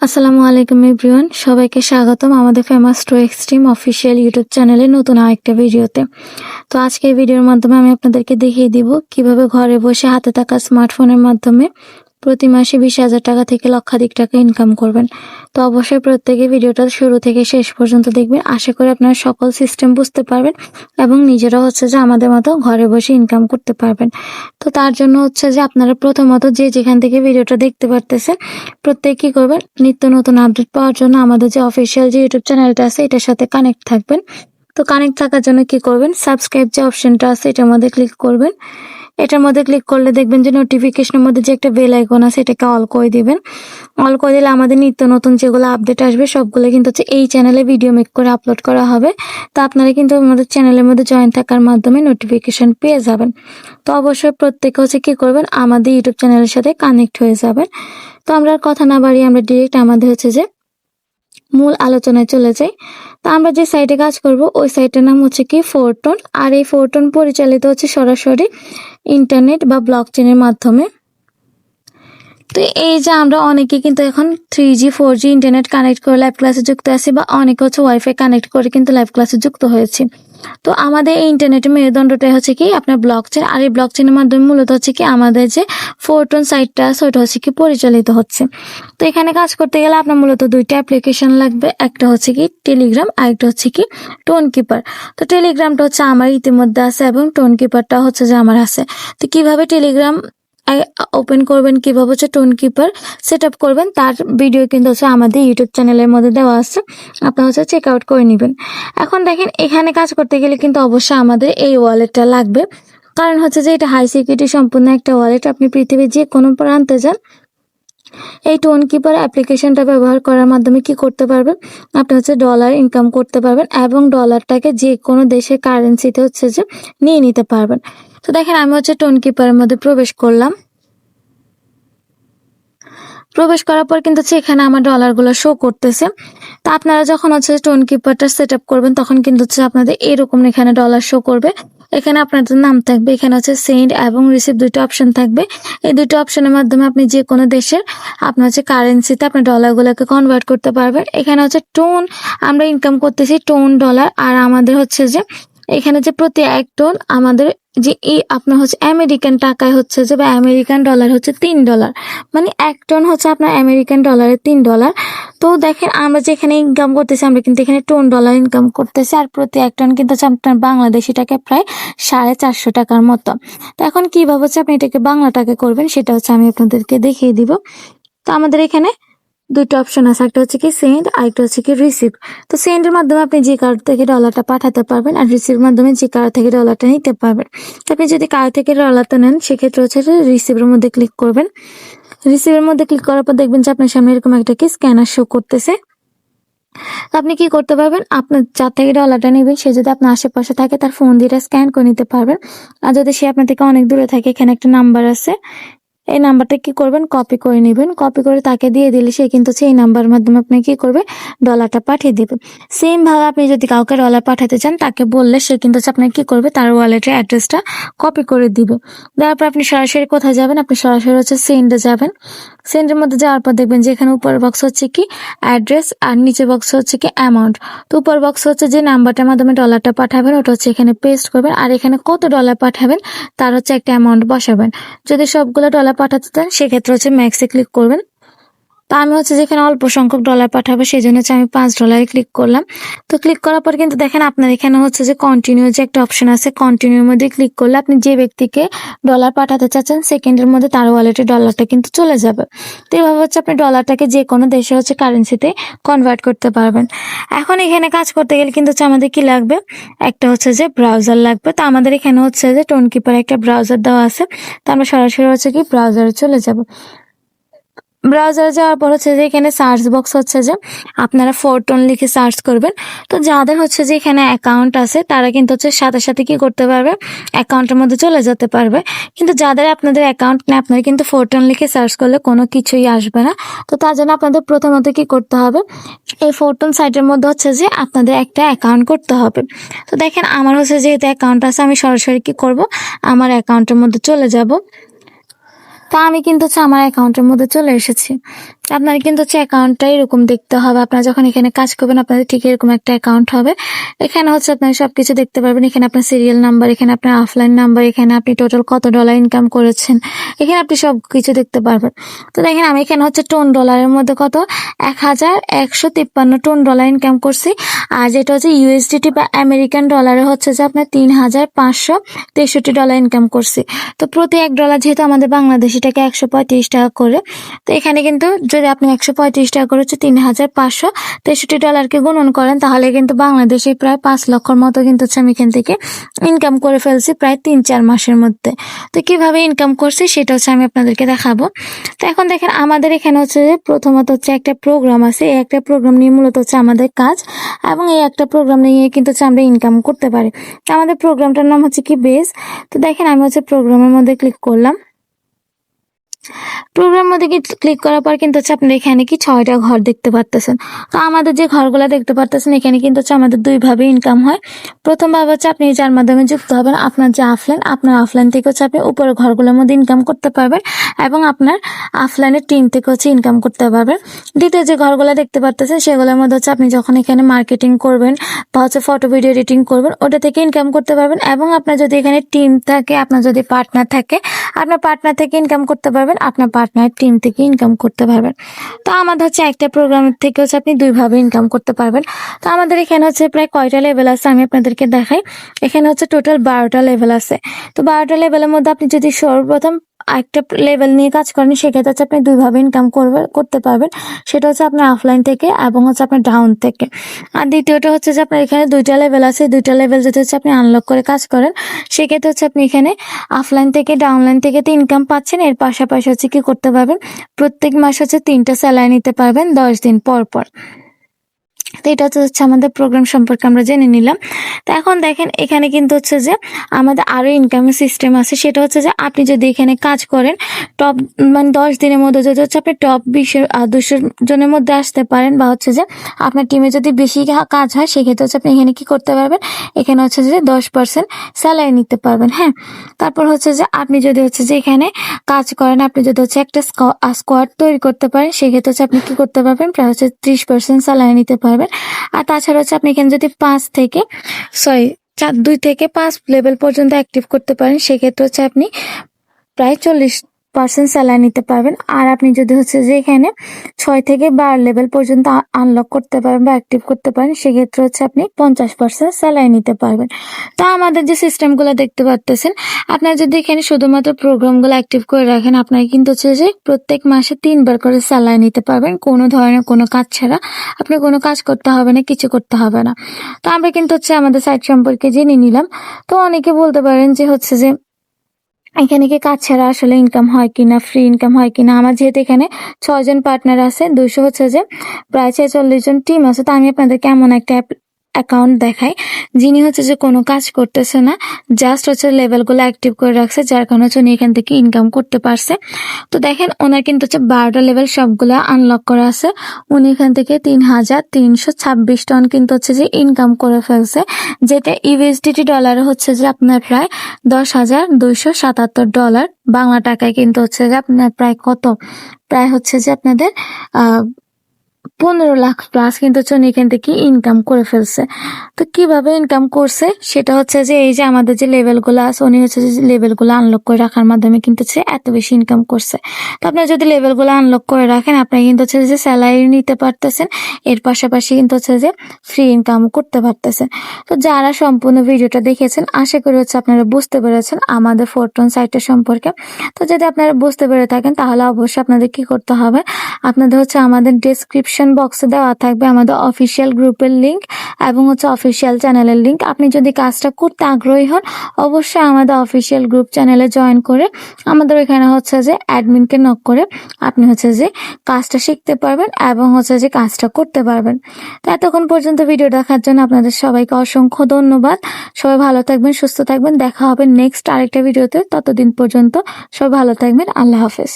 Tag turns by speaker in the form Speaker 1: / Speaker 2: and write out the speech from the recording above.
Speaker 1: আসসালামু আলাইকুম এভরিওয়ান, সবাইকে স্বাগতম আমাদের famous to extreme official YouTube চ্যানেলে নতুন আরেকটা ভিডিওতে। তো আজকে এই ভিডিওর মাধ্যমে আমি আপনাদেরকে দেখিয়ে দিব কিভাবে ঘরে বসে হাতে থাকা স্মার্টফোনের মাধ্যমে প্রতি মাসে 20,000 টাকা থেকে লক্ষাধিক টাকা ইনকাম করবেন। তো অবশ্যই প্রত্যেকে ভিডিওটা শুরু থেকে শেষ পর্যন্ত দেখবেন। আশা করি আপনারা সকল সিস্টেম বুঝতে পারবেন এবং নিজেরা যে আমাদের মতো ঘরে বসে ইনকাম করতে পারবেন। তো তার জন্য যে আপনারা প্রথমত যে যেখান থেকে ভিডিওটা দেখতে পারতেছেন প্রত্যেকে কি করবেন, নিত্য নতুন আপডেট পাওয়ার জন্য আমাদের যে অফিসিয়াল যে ইউটিউব চ্যানেলটা আছে এটার সাথে কানেক্ট থাকবেন। তো কানেক্ট থাকার জন্য কি করবেন, সাবস্ক্রাইব যে অপশনটা আছে এটার মধ্যে ক্লিক করবেন। এটার মধ্যে ক্লিক করলে দেখবেন যে নোটিফিকেশনের মধ্যে যে একটা বেল আইকন আছে এটাকে অল করে দিবেন। অল করে দিলে আমাদের নিত্য নতুন যেগুলো আপডেট আসবে সবগুলো কিন্তু এই চ্যানেলে ভিডিও মেক করে আপলোড করা হবে। তো আপনারা কিন্তু আমাদের চ্যানেলের মধ্যে জয়েন থাকার মাধ্যমে নোটিফিকেশন পেয়ে যাবেন। তো অবশ্যই প্রত্যেকে কি করবেন, আমাদের ইউটিউব চ্যানেলের সাথে কানেক্ট হয়ে যাবেন। তো আমরা আর কথা না বাড়িয়ে আমরা ডিরেক্ট আমাদের যে মূল আলোচনায় চলে যাই। তো আমরা যে সাইটে কাজ করব ওই সাইটের নাম কি ফোরটন। আর এই ফোরটন পরিচালিত সরাসরি ইন্টারনেট বা ব্লকচেনের মাধ্যমে। তো এই যে আমরা অনেকে কিন্তু এখন 3G 4G ইন্টারনেট কানেক্ট করে লাইভ ক্লাসে যুক্ত আছি, বা অনেকে ওয়াইফাই কানেক্ট করে কিন্তু লাইভ ক্লাসে যুক্ত হয়েছি। তো আমাদের এই ইন্টারনেটের মেরুদণ্ডটা কি আপনার ব্লকচেন। আর এই ব্লকচেনের মাধ্যমে মূলত কি আমাদের যে ফোরটন সাইটটা আছে ওটা কি পরিচালিত হচ্ছে। তো এখানে কাজ করতে গেলে আপনার মূলত দুইটা অ্যাপ্লিকেশন লাগবে, একটা কি টেলিগ্রাম আর একটা কি টোন কিপার। তো টেলিগ্রামটা আমার ইতিমধ্যে আছে এবং টোন কিপারটা যে আমার আছে। তো কিভাবে টেলিগ্রাম ওপেন করবেন, কিভাবে টোন কিপার সেট আপ করবেন তার ভিডিও কিন্তু আমাদের ইউটিউব চ্যানেলের মধ্যে দেওয়া আছে, আপনারা চেক আউট করে নেবেন। এখন দেখেন এখানে কাজ করতে গেলে কিন্তু অবশ্যই আমাদের এই ওয়ালেটটা লাগবে, কারণ যে এটা হাই সিকিউরিটি সম্পূর্ণ একটা ওয়ালেট। আপনি পৃথিবীর যে কোনো প্রান্তে যান এই টোন কিপার অ্যাপ্লিকেশনটা ব্যবহার করার মাধ্যমে কি করতে পারবেন, আপনি ডলার ইনকাম করতে পারবেন এবং ডলারটাকে যে কোনো দেশের কারেন্সিতে যে নিয়ে নিতে পারবেন। তো দেখেন আমি টোন কিপারের মধ্যে প্রবেশ করলাম। প্রবেশ করার পর কিন্তু এখানে আমার ডলারগুলো শো করতেছে। তো আপনারা যখন টোন কিপারটা সেট আপ করবেন তখন কিন্তু আপনাদের এরকম এখানে ডলার শো করবে। এখানে আপনাদের নাম থাকবে, এখানে সেন্ড এবং রিসিভ দুইটা অপশন থাকবে। এই দুইটা অপশনের মাধ্যমে আপনি যে কোনো দেশের আপনার কারেন্সিতে আপনার ডলারগুলোকে কনভার্ট করতে পারবেন। এখানে টোন আমরা ইনকাম করতেছি টোন ডলার। আর আমাদের যে এখানে প্রতি এক টোন আমাদের যে এই আপনার আমেরিকান টাকায় যে বা আমেরিকান ডলার $3, মানে এক টন আপনার আমেরিকান ডলারে $3। তো দেখেন আমরা যেখানে ইনকাম করতেছি আমরা কিন্তু এখানে টোন ডলার ইনকাম করতেছি, আর প্রতি এক টন কিন্তু আপনার বাংলাদেশি টাকা প্রায় 450 টাকার মতো। তো এখন কিভাবে আপনি এটাকে বাংলা টাকা করবেন সেটা আমি আপনাদেরকে দেখিয়ে দিব। তো আমাদের এখানে দুটো অপশন আছে, একটা কি সেন্ড আর একটা কি রিসিভ। তো সেন্ডের মাধ্যমে আপনি যে কারো থেকে ডলারটা পাঠাতে পারবেন, আর রিসিভের মাধ্যমে যে কারো থেকে ডলারটা নিতে পারবেন। আপনি যদি কারো থেকে ডলারটা নেন সেক্ষেত্রে রিসিভের মধ্যে ক্লিক করবেন। রিসিভের মধ্যে ক্লিক করার পর দেখবেন যে আপনার সামনে এরকম একটা কি স্ক্যানার শো করতেছে। আপনি কি করতে পারবেন, আপনার যার থেকে ডলারটা নেবেন সে যদি আপনার আশেপাশে থাকে তার ফোন দিয়ে স্ক্যান করে নিতে পারবেন। আর যদি সে আপনার থেকে অনেক দূরে থাকে এখানে একটা নাম্বার আছে, এই নাম্বারটা কি করবেন কপি করে নেবেন। কপি করে তাকে দিয়ে দিলে সে কিন্তু সেই নাম্বারের মাধ্যমে আপনি কি করবে ডলারটা পাঠিয়ে দিবে। সেম ভাবে আপনি যদি কাউকে ডলার পাঠাতে চান তাকে বললে সে কিন্তু আপনাকে কি করবে তার ওয়ালেটের অ্যাড্রেসটা কপি করে দিবে। দেওয়ার পর আপনি সরাসরি কোথায় যাবেন, আপনি সরাসরি সেন্ডে যাবেন। সেন্ডের মধ্যে যাওয়ার পর দেখবেন যে এখানে উপর বক্স কি অ্যাড্রেস আর নিচে বক্স কি অ্যামাউন্ট। তো উপর বক্স যে নাম্বারটার মাধ্যমে ডলারটা পাঠাবেন ওটা এখানে পেস্ট করবেন, আর এখানে কত ডলার পাঠাবেন তার একটা অ্যামাউন্ট বসাবেন। যদি সবগুলো ডলার পাঠাতে চান সেক্ষেত্রে ম্যাক্সে ক্লিক করবেন। তো আমি যেখানে অল্প সংখ্যক ডলার পাঠাবো সেই জন্য আমি $5 ক্লিক করলাম। তো ক্লিক করার পর কিন্তু দেখেন আপনার এখানে যে কন্টিনিউ যে একটা অপশন আছে, কন্টিনিউর মধ্যে ক্লিক করলে আপনি যে ব্যক্তিকে ডলার পাঠাতে চাচ্ছেন সেকেন্ডের মধ্যে তার ওয়ালেটে ডলারটা কিন্তু চলে যাবে। তো এভাবে আপনি ডলারটাকে যে কোনো দেশে কারেন্সিতে কনভার্ট করতে পারবেন। এখন এখানে কাজ করতে গেলে কিন্তু আমাদের কি লাগবে, একটা যে ব্রাউজার লাগবে। তো আমাদের এখানে যে টোন কিপার একটা ব্রাউজার দেওয়া আছে। তো আমরা সরাসরি কি ব্রাউজারে চলে যাব। ব্রাউজারে যাওয়ার পর যে এখানে সার্চ বক্স যে আপনারা ফোরটন লিখে সার্চ করবেন। তো যাদের যে এখানে অ্যাকাউন্ট আছে তারা কিন্তু সাথে সাথে কি করতে পারবে, অ্যাকাউন্টের মধ্যে চলে যেতে পারবে। কিন্তু যাদের আপনাদের অ্যাকাউন্ট নেই আপনারা কিন্তু ফোরটন লিখে সার্চ করলে কোনো কিছুই আসবে না। তো তার জন্য আপনাদের প্রথমত কি করতে হবে, এই ফোরটন সাইটের মধ্যে যে আপনাদের একটা অ্যাকাউন্ট করতে হবে। তো দেখেন আমার যেহেতু অ্যাকাউন্ট আছে আমি সরাসরি কি করব, আমার অ্যাকাউন্টের মধ্যে চলে যাব। তা আমি কিন্তু আমার অ্যাকাউন্টের মধ্যে চলে এসেছি। আপনার কিন্তু হচ্ছে অ্যাকাউন্টটা এরকম দেখতে হবে। আপনারা যখন এখানে কাজ করবেন আপনাদের ঠিক এরকম একটা অ্যাকাউন্ট হবে। এখানে হচ্ছে আপনারা সবকিছু দেখতে পারবেন। এখানে আপনার সিরিয়াল নাম্বার, এখানে আপনার অফলাইন নাম্বার, এখানে আপনি টোটাল কত ডলার ইনকাম করেছেন। এখানে আপনি সবকিছু দেখতে পারবেন। তো দেখেন আমি এখানে হচ্ছে টোন ডলারের মধ্যে কত 1153 টোন ডলার ইনকাম করছি। আর যেটা হচ্ছে ইউএসডিটি বা আমেরিকান ডলারে হচ্ছে যে আপনার 3563 ডলার ইনকাম করছি। তো প্রতি $1 যেহেতু আমাদের বাংলাদেশি টাকা 135 টাকা করে, তো এখানে কিন্তু যদি আপনি 135 টাকা করে হচ্ছে 3563 ডলারকে গুণন করেন তাহলে কিন্তু বাংলাদেশে প্রায় 5 লক্ষর মতো কিন্তু হচ্ছে আমি এখান থেকে ইনকাম করে ফেলছি প্রায় 3-4 মাসের মধ্যে। তো কিভাবে ইনকাম করছি সেটা হচ্ছে আমি আপনাদেরকে দেখাবো। তো এখন দেখেন আমাদের এখানে হচ্ছে যে প্রথমত হচ্ছে একটা প্রোগ্রাম আছে। এই একটা প্রোগ্রাম নিয়ে মূলত হচ্ছে আমাদের কাজ, এবং এই একটা প্রোগ্রাম নিয়ে কিন্তু হচ্ছে আমরা ইনকাম করতে পারি। তো আমাদের প্রোগ্রামটার নাম হচ্ছে কি বেস। তো দেখেন আমি হচ্ছে প্রোগ্রামের মধ্যে ক্লিক করলাম। প্রোগ্রাম মধ্যে ক্লিক করার পর কিন্তু হচ্ছে আপনারা এখানে কি 6টা ঘর দেখতে পারতেছেন। তো আমাদের যে ঘরগুলো দেখতে পারতেছেন এখানে কিন্তু হচ্ছে আমাদের 2 ভাবে ইনকাম হয়। প্রথম ভাবে হচ্ছে আপনি যার মাধ্যমে যুক্ত হবেন আপনার যে আপনার অফলাইন থেকে হচ্ছে আপনি উপরের ঘরগুলোর মধ্যে ইনকাম করতে পারবেন, এবং আপনার অফলাইনের টিম থেকে হচ্ছে ইনকাম করতে পারবেন। দ্বিতীয় যে ঘরগুলো দেখতে পারতেছেন সেগুলোর মধ্যে হচ্ছে আপনি যখন এখানে মার্কেটিং করবেন বা হচ্ছে ফটো ভিডিও এডিটিং করবেন ওটা থেকে ইনকাম করতে পারবেন, এবং আপনার যদি এখানে টিম থাকে, আপনার যদি পার্টনার থাকে আপনার পার্টনার থেকে ইনকাম করতে পারবেন, আপনার পার্টনার টিম থেকে ইনকাম করতে পারবেন। তো আমাদের হচ্ছে একটা প্রোগ্রামের থেকে হচ্ছে আপনি 2 ভাবে ইনকাম করতে পারবেন। তো আমাদের এখানে হচ্ছে প্রায় কয়টা লেভেল আছে আমি আপনাদেরকে দেখাই। এখানে হচ্ছে টোটাল 12টা লেভেল আছে। তো 12টা লেভেলের মধ্যে আপনি যদি সর্বপ্রথম একটা লেভেল নিয়ে কাজ করেন সেক্ষেত্রে হচ্ছে আপনি 2 ভাবে ইনকাম করতে পারবেন। সেটা হচ্ছে আপনার অফলাইন থেকে এবং হচ্ছে আপনার ডাউন থেকে। আর দ্বিতীয়টা হচ্ছে যে আপনার এখানে 2টা লেভেল আছে। 2টা লেভেল যদি হচ্ছে আপনি আনলক করে কাজ করেন সেক্ষেত্রে হচ্ছে আপনি এখানে অফলাইন থেকে ডাউনলাইন থেকে তো ইনকাম পাচ্ছেন, এর পাশাপাশি হচ্ছে কি করতে পারবেন, প্রত্যেক মাসে হচ্ছে 3টা স্যালারি নিতে পারবেন 10 দিন পর পর। তো এটা হচ্ছে আমাদের প্রোগ্রাম সম্পর্কে আমরা জেনে নিলাম। তো এখন দেখেন এখানে কিন্তু হচ্ছে যে আমাদের আরো ইনকামের সিস্টেম আছে। সেটা হচ্ছে যে আপনি যদি এখানে কাজ করেন টপ 10 দিনের মধ্যে যদি হচ্ছে আপনি টপ 200 জনের মধ্যে আসতে পারেন, বা হচ্ছে যে আপনার টিমে যদি বেশি কাজ হয় সেক্ষেত্রে হচ্ছে আপনি এখানে কি করতে পারবেন, এখানে হচ্ছে যে 10% স্যালারি নিতে পারবেন। হ্যাঁ, তারপর হচ্ছে যে আপনি যদি হচ্ছে যে এখানে কাজ করেন, আপনি যদি হচ্ছে একটা স্কোয়াড তৈরি করতে পারেন সেক্ষেত্রে হচ্ছে আপনি কি করতে পারবেন, প্রায় হচ্ছে 30% স্যালারি নিতে পারবেন। আর তাছাড়া হচ্ছে আপনি এখানে যদি 2 থেকে 5 লেভেল পর্যন্ত অ্যাক্টিভ করতে পারেন সেক্ষেত্রে হচ্ছে আপনি প্রায় 40% স্যালারি নিতে পারবেন। আর আপনি যদি হচ্ছে যে এখানে 6 থেকে 12 লেভেল পর্যন্ত আনলক করতে পারেন বা অ্যাক্টিভ করতে পারেন সেক্ষেত্রে হচ্ছে আপনি 50% স্যালারি নিতে পারবেন। তো আমাদের যে সিস্টেমগুলো দেখতে পারতেছেন, আপনারা যদি এখানে শুধুমাত্র প্রোগ্রামগুলো অ্যাক্টিভ করে রাখেন আপনারা কিন্তু হচ্ছে যে প্রত্যেক মাসে 3 বার করে স্যালারি নিতে পারবেন, কোনো ধরনের কোনো কাজ ছাড়া। আপনি কোনো কাজ করতে হবে না, কিছু করতে হবে না। তো আমরা কিন্তু হচ্ছে আমাদের সাইট সম্পর্কে জেনে নিলাম। তো অনেকে বলতে পারেন যে হচ্ছে যে এখানে কি কাজ ছাড়া আসলে ইনকাম হয় কিনা, ফ্রি ইনকাম হয় কিনা। আমার যেহেতু এখানে 6 জন পার্টনার আছে, 200 হচ্ছে যে প্রায় 46 জন টিম আছে। তো আমি আপনাদেরকে এমন একটা অ্যাকাউন্ট দেখাই যিনি হচ্ছে যে কোনো কাজ করতেছে না, জাস্ট হচ্ছে লেভেলগুলো অ্যাক্টিভ করে রাখছে, যার কারণে হচ্ছে উনি এখান থেকে ইনকাম করতে পারছে। তো দেখেন ওনার কিন্তু হচ্ছে 12টা লেভেল সবগুলো আনলক করা আছে। উনি এখান থেকে 3326 টন কিন্তু হচ্ছে যে ইনকাম করে ফেলছে, যেটা ইউএসডিটি ডলারে হচ্ছে যে আপনার প্রায় $10,277। বাংলা টাকায় কিন্তু হচ্ছে যে আপনার প্রায় কত, প্রায় হচ্ছে যে আপনাদের 15 লাখ প্লাস কিন্তু হচ্ছে উনি এখান থেকে ইনকাম করে ফেলছে। তো কিভাবে ইনকাম করছে সেটা হচ্ছে যে এই যে আমাদের যে লেভেলগুলো আছে উনি হচ্ছে যে লেভেলগুলো আনলক করে রাখার মাধ্যমে কিন্তু হচ্ছে এত বেশি ইনকাম করছে। তো আপনারা যদি লেভেলগুলো আনলক করে রাখেন আপনারা কিন্তু হচ্ছে যে স্যালারি নিতে পারতেছেন, এর পাশাপাশি কিন্তু হচ্ছে যে ফ্রি ইনকাম করতে পারতেছেন। তো যারা সম্পূর্ণ ভিডিওটা দেখেছেন আশা করি হচ্ছে আপনারা বুঝতে পেরেছেন আমাদের ফোরটন সাইটের সম্পর্কে। তো যদি আপনারা বুঝতে পেরে থাকেন তাহলে অবশ্যই আপনাদের কি করতে হবে, আপনাদের হচ্ছে আমাদের ডেসক্রিপশন বক্সে দেওয়া থাকবে আমাদের অফিসিয়াল গ্রুপের লিংক এবং হচ্ছে অফিসিয়াল চ্যানেলের লিংক। আপনি যদি কাজটা করতে আগ্রহী হন অবশ্যই আমাদের অফিসিয়াল গ্রুপ চ্যানেলে জয়েন করে আমাদের এখানে হচ্ছে যে অ্যাডমিনকে নক করে আপনি হচ্ছে যে কাজটা শিখতে পারবেন এবং হচ্ছে যে কাজটা করতে পারবেন। তো এতক্ষণ পর্যন্ত ভিডিও দেখার জন্য আপনাদের সবাইকে অসংখ্য ধন্যবাদ। সবাই ভালো থাকবেন, সুস্থ থাকবেন। দেখা হবে নেক্সট আরেকটা ভিডিওতে। ততদিন পর্যন্ত সবাই ভালো থাকবেন। আল্লাহ হাফেজ।